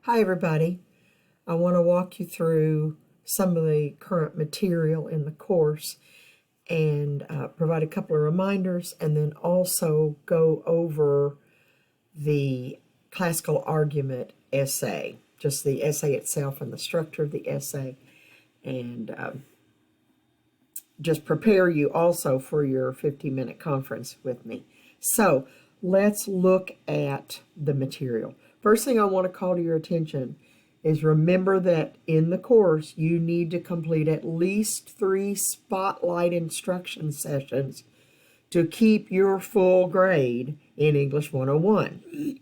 Hi everybody. I want to walk you through some of the current material in the course and provide a couple of reminders, and then also go over the classical argument essay, just the essay itself and the structure of the essay, and just prepare you also for your 50-minute conference with me. So let's look at the material. First thing I want to call to your attention is remember that in the course you need to complete at least 3 spotlight instruction sessions to keep your full grade in English 101.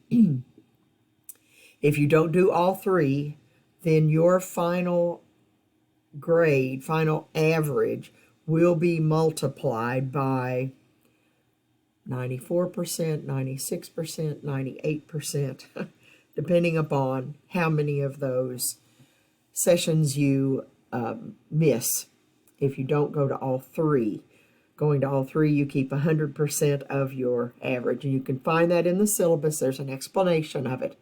If you don't do all 3, then your final grade, final average, will be multiplied by 94%, 96%, 98%, depending upon how many of those sessions you miss. If you don't go to all 3, going to all 3, you keep 100% of your average. And you can find that in the syllabus. There's an explanation of it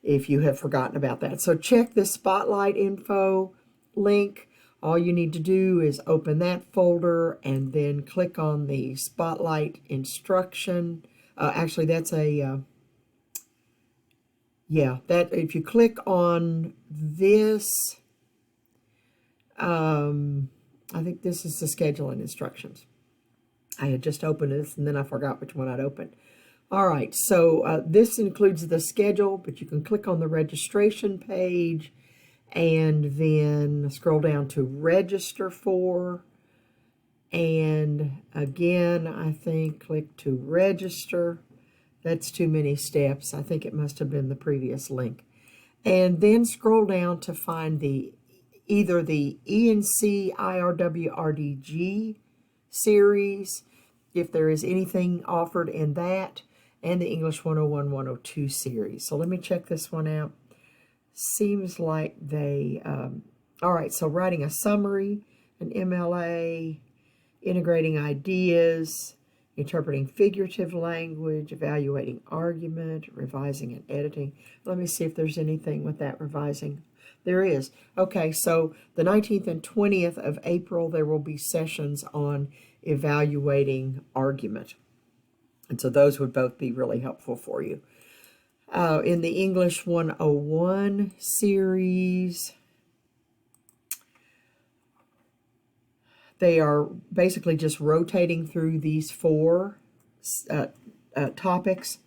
if you have forgotten about that. So check the Spotlight info link. All you need to do is open that folder and then click on the Spotlight instruction. Actually, that's a, that if you click on this, I think this is the scheduling instructions. I had just opened this and then I forgot which one I'd opened. All right, so this includes the schedule, but you can click on the registration page and then scroll down to register for, and again I think click to register. That's too many steps. I think it must have been the previous link. And then scroll down to find either the ENC IRWRDG series, if there is anything offered in that, and the English 101 102 series. So let me check this one out. Seems like they, all right, so writing a summary, an MLA, integrating ideas, interpreting figurative language, evaluating argument, revising and editing. Let me see if there's anything with that revising. There is. Okay, so the 19th and 20th of April, there will be sessions on evaluating argument. And so those would both be really helpful for you. In the English 101 series, they are basically just rotating through these 4 topics.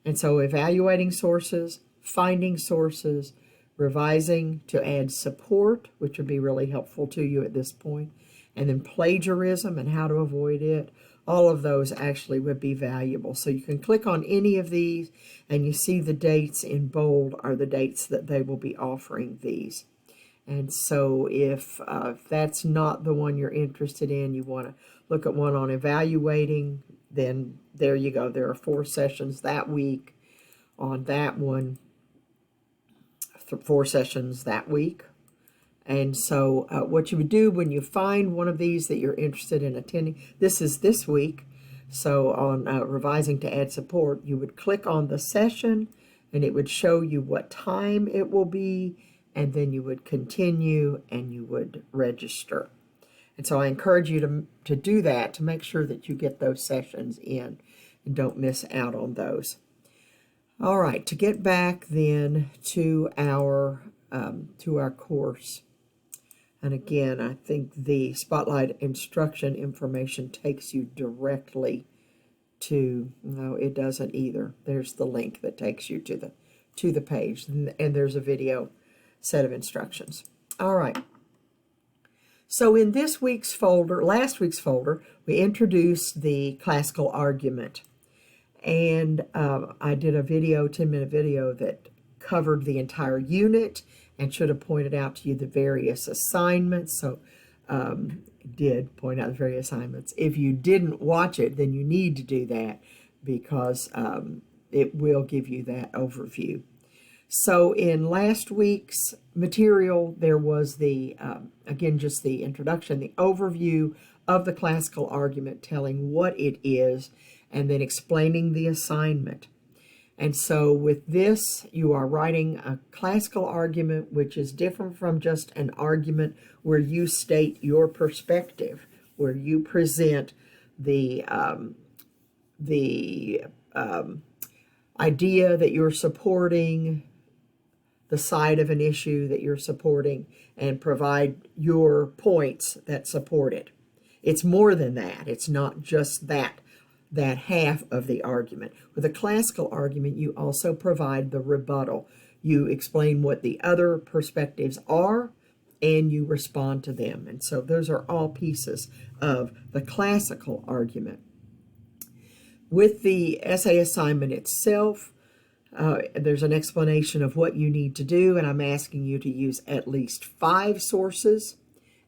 And so evaluating sources, finding sources, revising to add support, which would be really helpful to you at this point, and then plagiarism and how to avoid it. All of those actually would be valuable. So you can click on any of these and you see the dates in bold are the dates that they will be offering these. And so if that's not the one you're interested in, you want to look at one on evaluating, then there you go. There are 4 sessions that week on that one, 4 sessions that week. And so what you would do when you find one of these that you're interested in attending, this is this week, so on revising to add support, you would click on the session and it would show you what time it will be, and then you would continue and you would register. And so I encourage you to do that, to make sure that you get those sessions in and don't miss out on those. All right, to get back then to our course. And again, I think the Spotlight instruction information takes you directly to, no, it doesn't either. There's the link that takes you to the page, and there's a video set of instructions. All right. So in this week's folder, last week's folder, we introduced the classical argument. And I did a video, 10-minute video, that covered the entire unit and should have pointed out to you the various assignments. So did point out the various assignments. If you didn't watch it, then you need to do that, because it will give you that overview. So in last week's material, there was the, again, just the introduction, the overview of the classical argument, telling what it is, and then explaining the assignment. And so with this, you are writing a classical argument, which is different from just an argument where you state your perspective, where you present the idea that you're supporting, the side of an issue that you're supporting, and provide your points that support it. It's more than that. It's not just that half of the argument. With a classical argument, you also provide the rebuttal. You explain what the other perspectives are, and you respond to them. And so those are all pieces of the classical argument. With the essay assignment itself, there's an explanation of what you need to do, and I'm asking you to use at least 5 sources,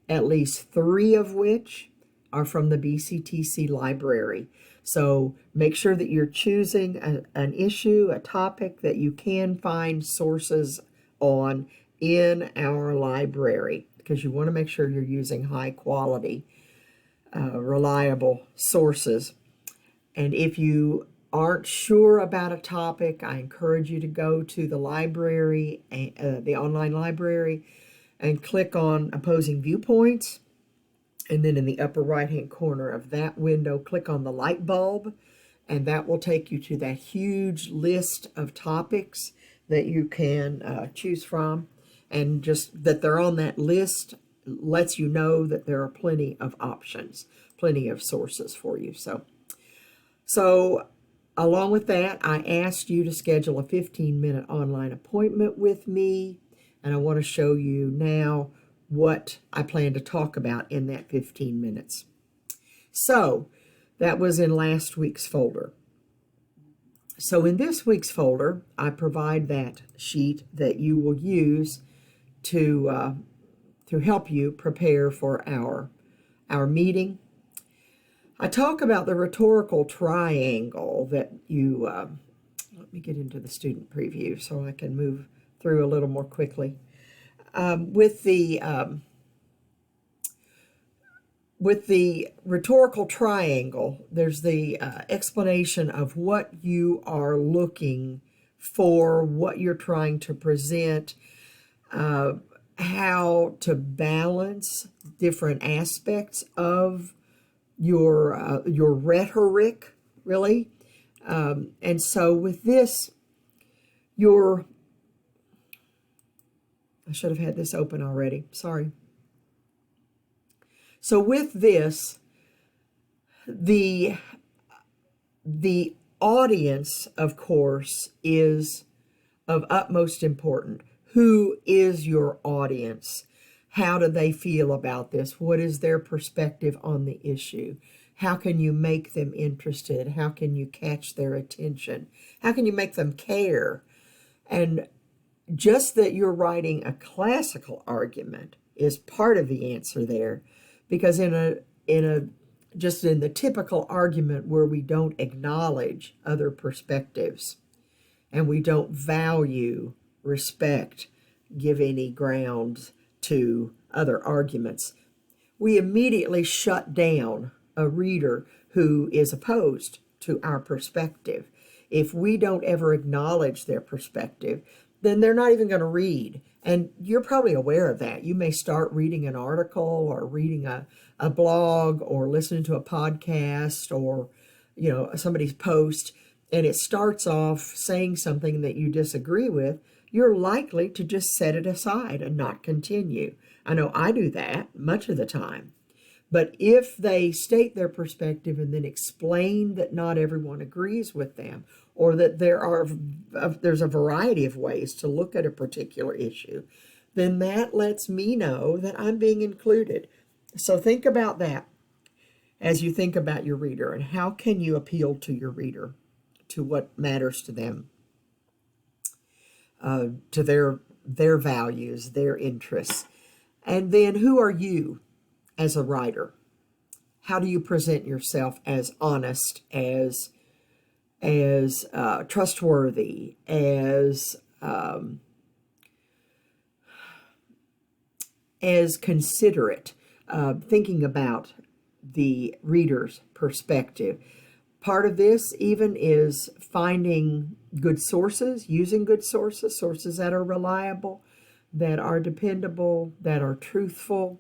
at least 3 of which are from the BCTC library. So make sure that you're choosing an issue, a topic that you can find sources on in our library, because you want to make sure you're using high quality, reliable sources. And if you aren't sure about a topic, I encourage you to go to the library, the online library, and click on Opposing Viewpoints. And then in the upper right-hand corner of that window, click on the light bulb, and that will take you to that huge list of topics that you can choose from. And just that they're on that list lets you know that there are plenty of options, plenty of sources for you. So along with that, I asked you to schedule a 15-minute online appointment with me, and I want to show you now what I plan to talk about in that 15 minutes. So that was in last week's folder. So in this week's folder, I provide that sheet that you will use to help you prepare for our meeting. I talk about the rhetorical triangle that you, let me get into the student preview so I can move through a little more quickly. With the rhetorical triangle, there's the explanation of what you are looking for, what you're trying to present, how to balance different aspects of your rhetoric, really. And so with this, I should have had this open already. Sorry. So with this, the audience, of course, is of utmost importance. Who is your audience? How do they feel about this? What is their perspective on the issue? How can you make them interested? How can you catch their attention? How can you make them care? And just that you're writing a classical argument is part of the answer there, because in the typical argument where we don't acknowledge other perspectives and we don't value, respect, give any grounds to other arguments, we immediately shut down a reader who is opposed to our perspective. If we don't ever acknowledge their perspective, then they're not even going to read. And you're probably aware of that. You may start reading an article or reading a blog or listening to a podcast or, somebody's post, and it starts off saying something that you disagree with. You're likely to just set it aside and not continue. I know I do that much of the time. But if they state their perspective and then explain that not everyone agrees with them, or that there's a variety of ways to look at a particular issue, then that lets me know that I'm being included. So think about that as you think about your reader, and how can you appeal to your reader, to what matters to them, to their values, their interests. And then who are you as a writer? How do you present yourself as honest, as trustworthy, as considerate, thinking about the reader's perspective? Part of this even is finding good sources, using good sources, sources that are reliable, that are dependable, that are truthful.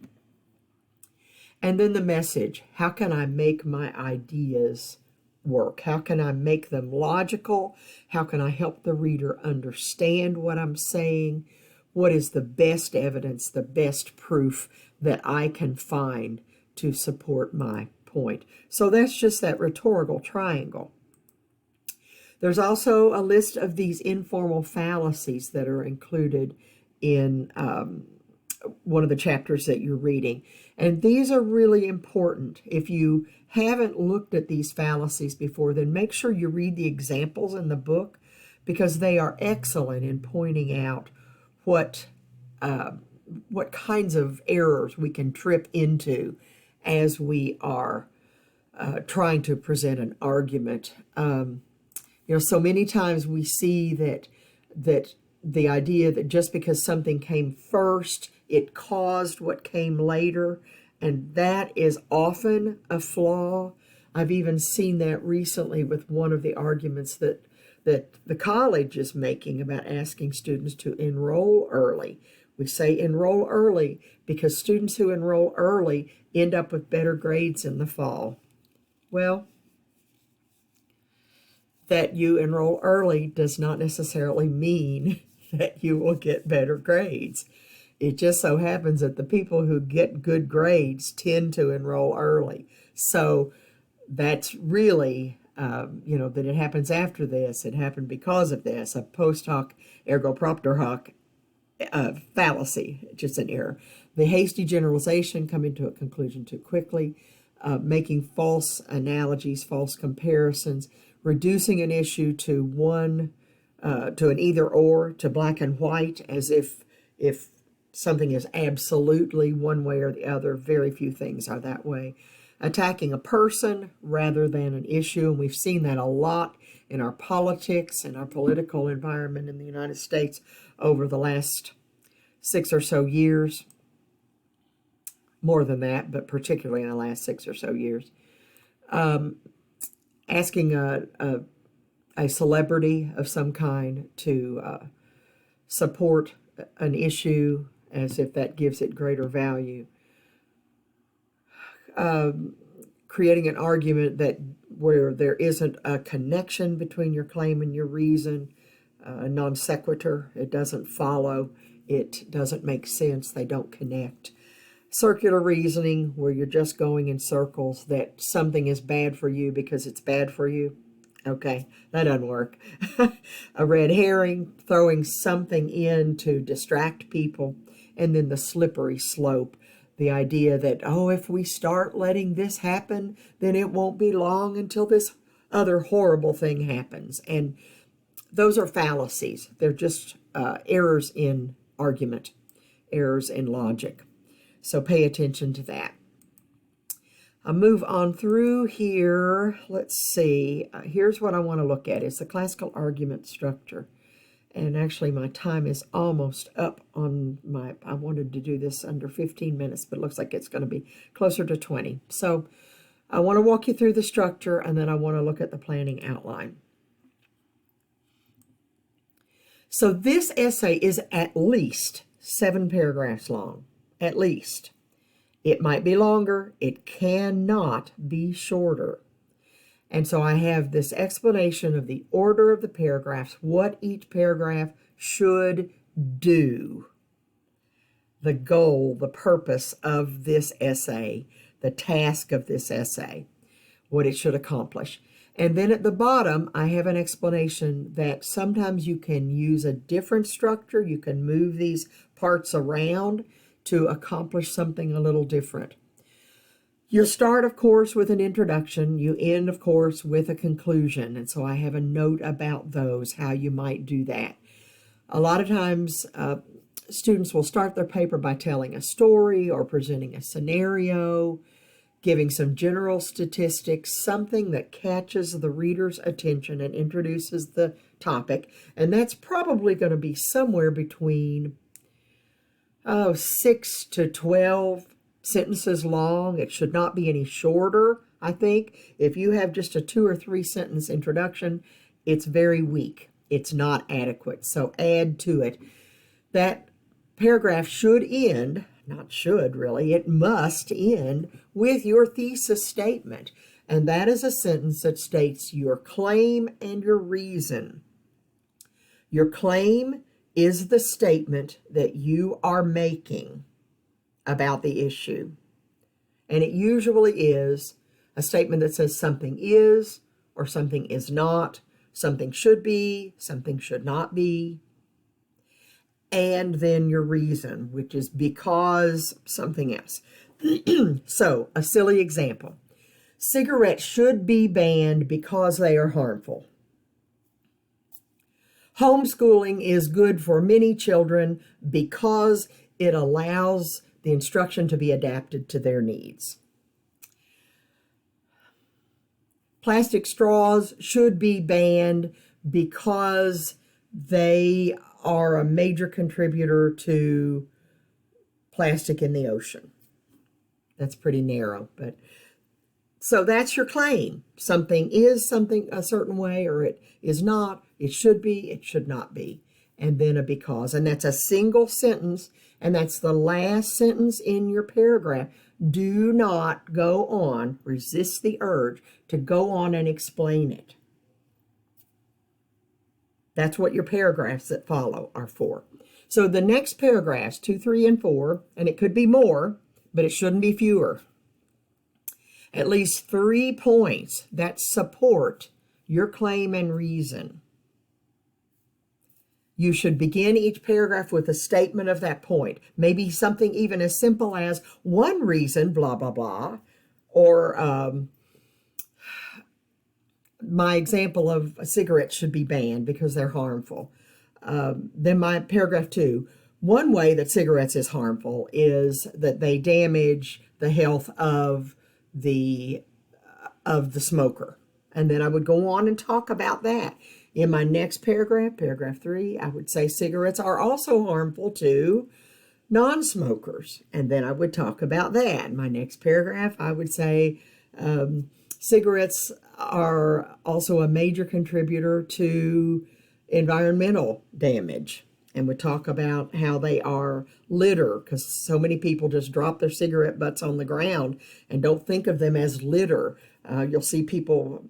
And then the message. How can I make my ideas work? How can I make them logical? How can I help the reader understand what I'm saying? What is the best evidence, the best proof that I can find to support my point? So that's just that rhetorical triangle. There's also a list of these informal fallacies that are included in one of the chapters that you're reading. And these are really important. If you haven't looked at these fallacies before, then make sure you read the examples in the book, because they are excellent in pointing out what kinds of errors we can trip into as we are trying to present an argument. So many times we see that the idea that just because something came first, it caused what came later, and that is often a flaw. I've even seen that recently with one of the arguments that the college is making about asking students to enroll early. We say enroll early because students who enroll early end up with better grades in the fall. Well, that you enroll early does not necessarily mean that you will get better grades. It just so happens that the people who get good grades tend to enroll early. So that's really, that it happens after this. It happened because of this, a post hoc ergo propter hoc fallacy, just an error. The hasty generalization, coming to a conclusion too quickly, making false analogies, false comparisons, reducing an issue to to an either or, to black and white, as if something is absolutely one way or the other. Very few things are that way. Attacking a person rather than an issue, and we've seen that a lot in our politics and our political environment in the United States over the last 6 or so years. More than that, but particularly in the last 6 or so years. Asking a celebrity of some kind to support an issue as if that gives it greater value. Creating an argument where there isn't a connection between your claim and your reason, a non sequitur. It doesn't follow. It doesn't make sense. They don't connect. Circular reasoning, where you're just going in circles, that something is bad for you because it's bad for you. Okay, that doesn't work. A red herring, throwing something in to distract people. And then the slippery slope, the idea that, if we start letting this happen, then it won't be long until this other horrible thing happens. And those are fallacies. They're just errors in argument, errors in logic. So pay attention to that. I'll move on through here. Let's see. Here's what I want to look at. It's the classical argument structure. And actually, my time is almost up on I wanted to do this under 15 minutes, but it looks like it's going to be closer to 20. So I want to walk you through the structure, and then I want to look at the planning outline. So this essay is at least 7 paragraphs long. At least. It might be longer. It cannot be shorter. And so I have this explanation of the order of the paragraphs, what each paragraph should do, the goal, the purpose of this essay, the task of this essay, what it should accomplish. And then at the bottom, I have an explanation that sometimes you can use a different structure. You can move these parts around to accomplish something a little different. You'll start, of course, with an introduction. You end, of course, with a conclusion. And so I have a note about those, how you might do that. A lot of times, students will start their paper by telling a story or presenting a scenario, giving some general statistics, something that catches the reader's attention and introduces the topic. And that's probably going to be somewhere between 6 to 12 sentences long. It should not be any shorter I think if you have just a 2 or 3 sentence introduction, it's very weak. It's not adequate. So add to it. That paragraph should end, not should really, it must end with your thesis statement. And that is a sentence that states your claim and your reason. Your claim is the statement that you are making about the issue. And it usually is a statement that says something is or something is not, something should be, something should not be. And then your reason, which is because something else. So, a silly example. Cigarettes should be banned because they are harmful. Homeschooling is good for many children because it allows the instruction to be adapted to their needs. Plastic straws should be banned because they are a major contributor to plastic in the ocean. That's pretty narrow, but so that's your claim. Something is something a certain way, or it is not. It should be, it should not be. And then a because. And that's a single sentence, and that's the last sentence in your paragraph. Do not go on, resist the urge to go on and explain it. That's what your paragraphs that follow are for. So the next paragraphs, 2, 3, and 4, and it could be more, but it shouldn't be fewer. At least 3 points that support your claim and reason. You should begin each paragraph with a statement of that point. Maybe something even as simple as one reason, blah, blah, blah, or my example of cigarettes should be banned because they're harmful. Then my paragraph 2, one way that cigarettes is harmful is that they damage the health of the smoker. And then I would go on and talk about that. In my next paragraph, paragraph 3, I would say cigarettes are also harmful to non-smokers. And then I would talk about that. In my next paragraph, I would say cigarettes are also a major contributor to environmental damage. And would talk about how they are litter, because so many people just drop their cigarette butts on the ground and don't think of them as litter. You'll see people,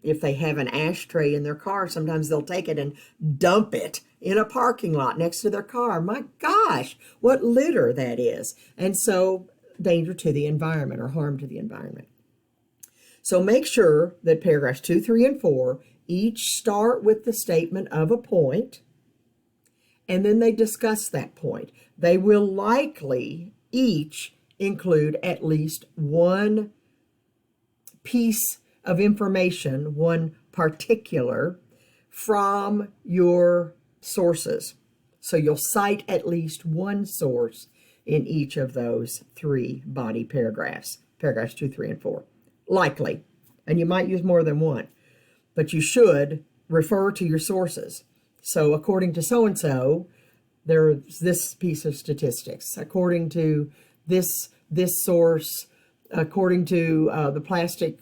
if they have an ashtray in their car, sometimes they'll take it and dump it in a parking lot next to their car. My gosh, what litter that is. And so danger to the environment or harm to the environment. So make sure that paragraphs 2, 3, and 4 each start with the statement of a point, and then they discuss that point. They will likely each include at least one piece of information, one particular, from your sources. So you'll cite at least one source in each of those 3 body paragraphs, paragraphs 2, 3, and 4. Likely. And you might use more than one, but you should refer to your sources. So according to so-and-so, there's this piece of statistics. According to this source, according to the Plastic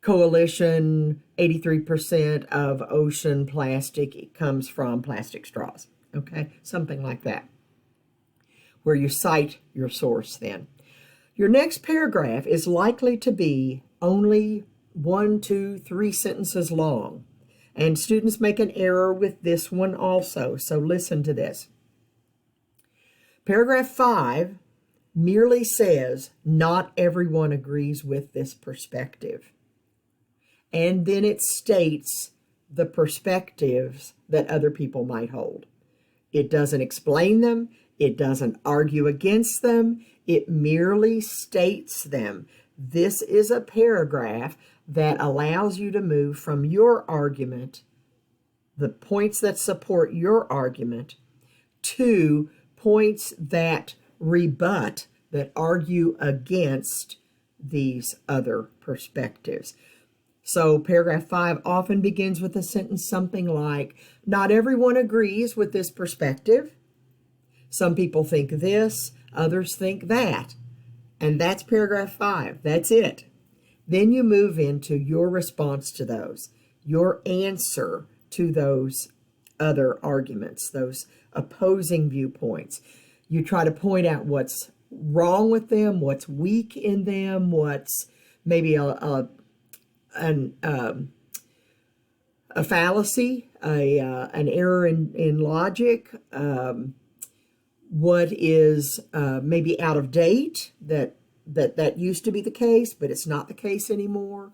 Coalition, 83% of ocean plastic comes from plastic straws. Okay, something like that, where you cite your source then. Your next paragraph is likely to be only 1, 2, 3 sentences long. And students make an error with this one also, so listen to this. Paragraph 5 merely says, not everyone agrees with this perspective. And then it states the perspectives that other people might hold. It doesn't explain them. It doesn't argue against them. It merely states them. This is a paragraph that allows you to move from your argument, the points that support your argument, to points that rebut, that argue against these other perspectives. So paragraph 5 often begins with a sentence something like, not everyone agrees with this perspective. Some people think this, others think that. And that's paragraph 5. That's it. Then you move into your response to those, your answer to those other arguments, those opposing viewpoints. You try to point out what's wrong with them, what's weak in them, what's maybe a fallacy, an error in logic, what is maybe out of date, that used to be the case, but it's not the case anymore.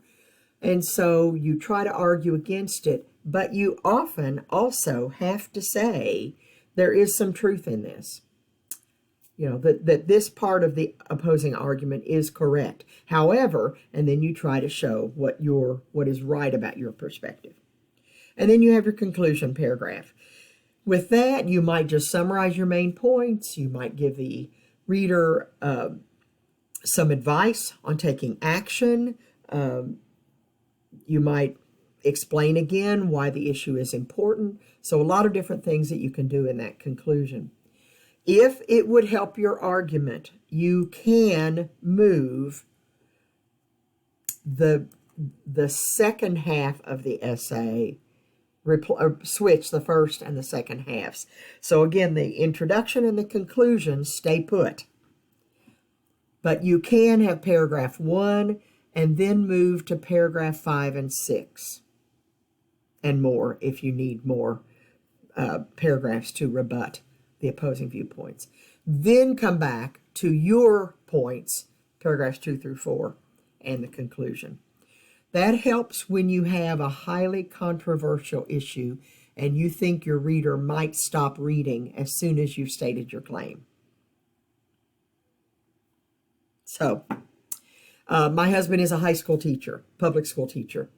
And so you try to argue against it, but you often also have to say there is some truth in this. You know, that this part of the opposing argument is correct. However, and then you try to show what is right about your perspective. And then you have your conclusion paragraph. With that, you might just summarize your main points. You might give the reader some advice on taking action. You might explain again why the issue is important. So a lot of different things that you can do in that conclusion. If it would help your argument, you can move the second half of the essay, switch the first and the second halves. So again, the introduction and the conclusion stay put. But you can have paragraph 1 and then move to paragraph 5 and 6 and more if you need more paragraphs to rebut the opposing viewpoints. Then come back to your points, paragraphs 2 through 4, and the conclusion. That helps when you have a highly controversial issue and you think your reader might stop reading as soon as you've stated your claim. So, my husband is a high school teacher, public school teacher.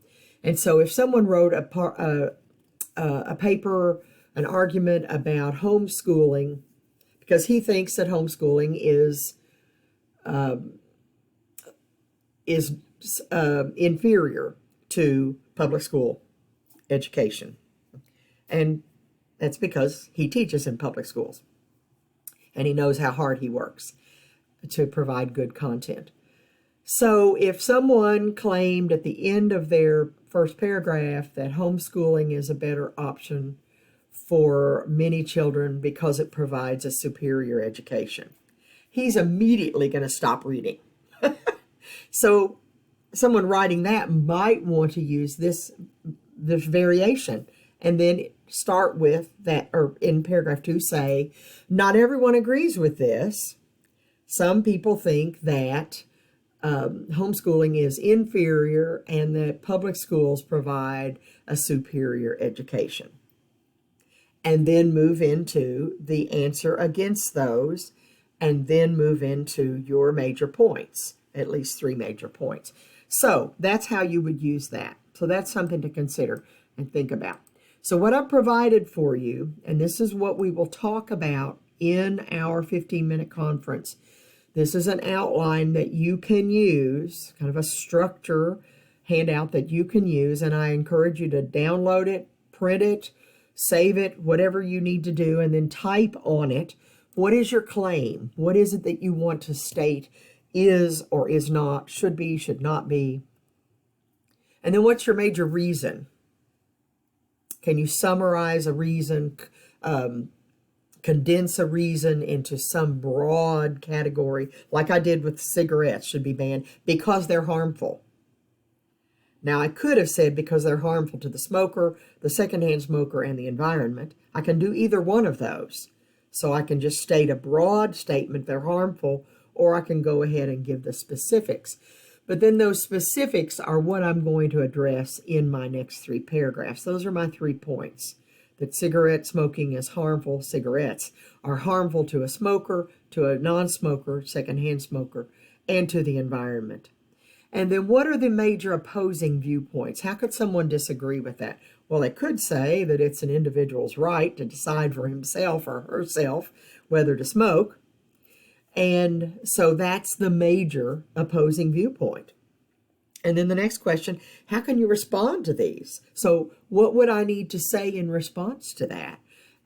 And so if someone wrote a paper, an argument about homeschooling, because he thinks that homeschooling is inferior to public school education. And that's because he teaches in public schools. And he knows how hard he works to provide good content. So if someone claimed at the end of their first paragraph that homeschooling is a better option for many children because it provides a superior education, he's immediately going to stop reading. So someone writing that might want to use this variation and then start with that, or in paragraph 2 say, not everyone agrees with this. Some people think that homeschooling is inferior and that public schools provide a superior education. And then move into the answer against those, and then move into your major points, at least 3 major points. So that's how you would use that. So that's something to consider and think about. So what I've provided for you, and this is what we will talk about in our 15-minute conference. This is an outline that you can use, kind of a structure handout that you can use, and I encourage you to download it, print it, save it, whatever you need to do, and then type on it, what is your claim? What is it that you want to state is or is not, should be, should not be? And then what's your major reason? Can you summarize a reason, condense a reason into some broad category, like I did with cigarettes should be banned because they're harmful? Now, I could have said because they're harmful to the smoker, the secondhand smoker, and the environment. I can do either one of those. So I can just state a broad statement, they're harmful, or I can go ahead and give the specifics. But then those specifics are what I'm going to address in my next 3 paragraphs. Those are my 3 points. That cigarette smoking is harmful. Cigarettes are harmful to a smoker, to a non-smoker, secondhand smoker, and to the environment. And then what are the major opposing viewpoints? How could someone disagree with that? Well, they could say that it's an individual's right to decide for himself or herself whether to smoke. And so that's the major opposing viewpoint. And then the next question, how can you respond to these? So what would I need to say in response to that?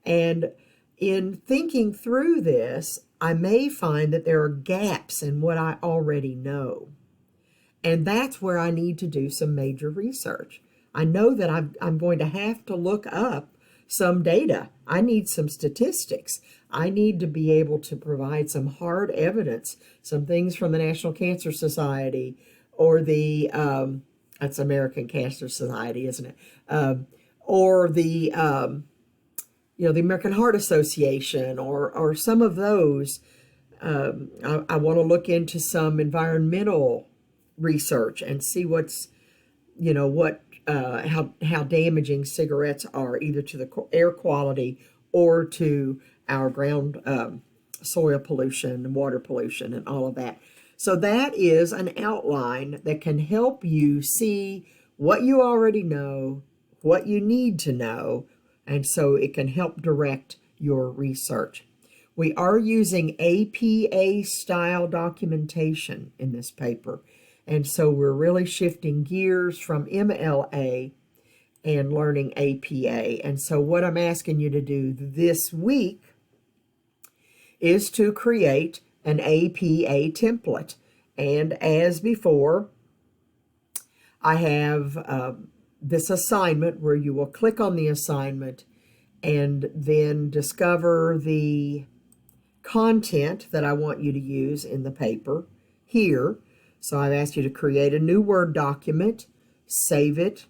And in thinking through this, I may find that there are gaps in what I already know. And that's where I need to do some major research. I know that I'm going to have to look up some data. I need some statistics. I need to be able to provide some hard evidence, some things from the National Cancer Society or the, that's American Cancer Society, isn't it? Or the, the American Heart Association or some of those. I want to look into some environmental research and see how damaging cigarettes are either to the air quality or to our ground soil pollution, water pollution, and all of that. So that is an outline that can help you see what you already know, what you need to know, and so it can help direct your research. We are using APA style documentation in this paper. And so we're really shifting gears from MLA and learning APA. And so what I'm asking you to do this week is to create an APA template. And as before, I have this assignment where you will click on the assignment and then discover the content that I want you to use in the paper here. So I've asked you to create a new Word document, save it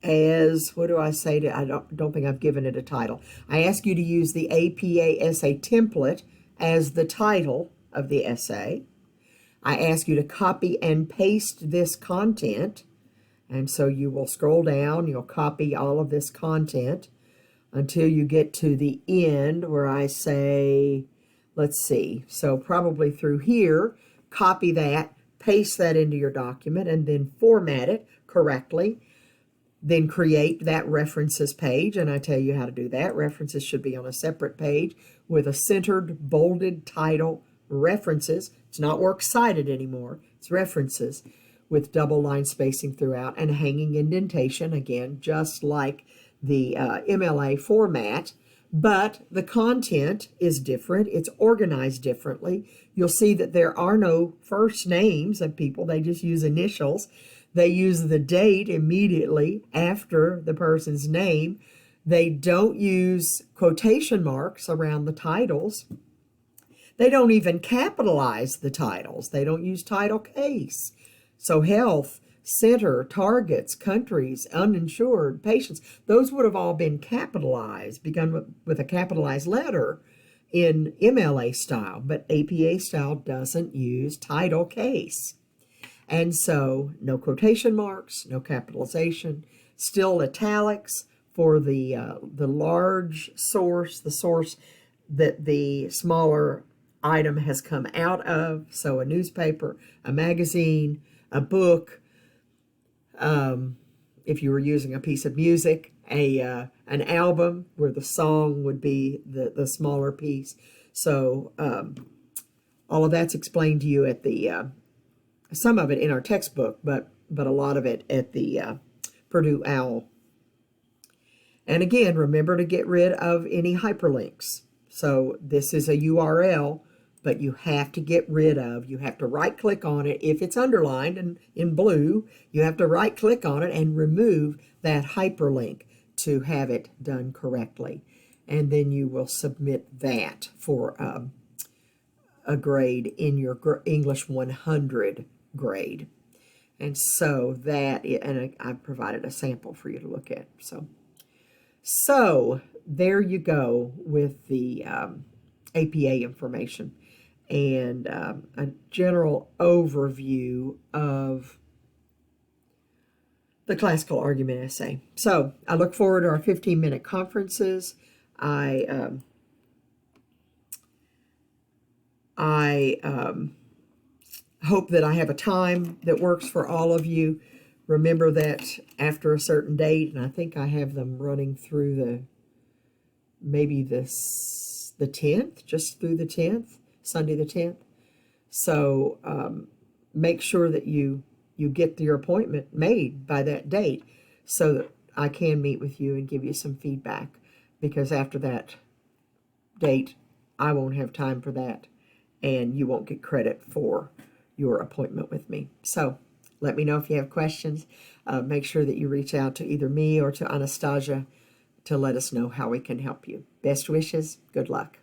as, what do I say to, I don't think I've given it a title. I ask you to use the APA essay template as the title of the essay. I ask you to copy and paste this content. And so you will scroll down, you'll copy all of this content until you get to the end where I say, let's see, so probably through here, copy that, paste that into your document, and then format it correctly. Then create that references page, and I tell you how to do that. References should be on a separate page with a centered, bolded title, references. It's not works cited anymore. It's references with double line spacing throughout and hanging indentation, again, just like the MLA format. But the content is different. It's organized differently. You'll see that there are no first names of people. They just use initials. They use the date immediately after the person's name. They don't use quotation marks around the titles. They don't even capitalize the titles. They don't use title case. So health, center, targets, countries, uninsured, patients, those would have all been capitalized, begun with a capitalized letter in MLA style, but APA style doesn't use title case. And so no quotation marks, no capitalization, still italics for the large source, the source that the smaller item has come out of. So a newspaper, a magazine, a book, if you were using a piece of music, an album where the song would be the smaller piece. So all of that's explained to you at the some of it in our textbook, but a lot of it at the Purdue OWL. And again, remember to get rid of any hyperlinks. So this is a URL, but you have to get rid of, you have to right click on it. If it's underlined and in blue, you have to right click on it and remove that hyperlink to have it done correctly. And then you will submit that for a grade in your English 100 grade. And so that, and I provided a sample for you to look at. So there you go with the APA information and a general overview of the classical argument essay. So I look forward to our 15-minute conferences. I hope that I have a time that works for all of you. Remember that after a certain date, and I think I have them running through maybe the 10th, just through the 10th, Sunday the 10th. So make sure that you get your appointment made by that date so that I can meet with you and give you some feedback, because after that date, I won't have time for that, and you won't get credit for your appointment with me. So let me know if you have questions. Make sure that you reach out to either me or to Anastasia to let us know how we can help you. Best wishes. Good luck.